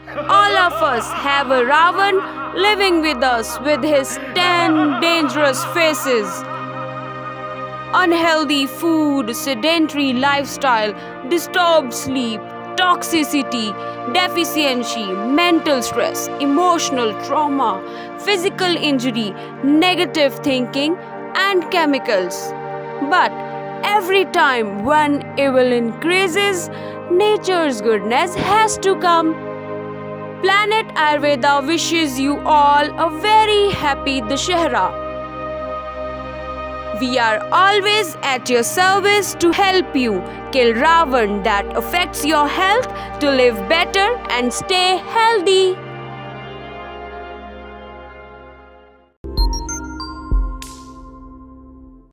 All of us have a Ravan living with us with his 10 dangerous faces. Unhealthy food, sedentary lifestyle, disturbed sleep, toxicity, deficiency, mental stress, emotional trauma, physical injury, negative thinking, and chemicals. But every time one evil increases, nature's goodness has to come. Planet Ayurveda wishes you all a very happy Dussehra. We are always at your service to help you kill Ravan that affects your health to live better and stay healthy.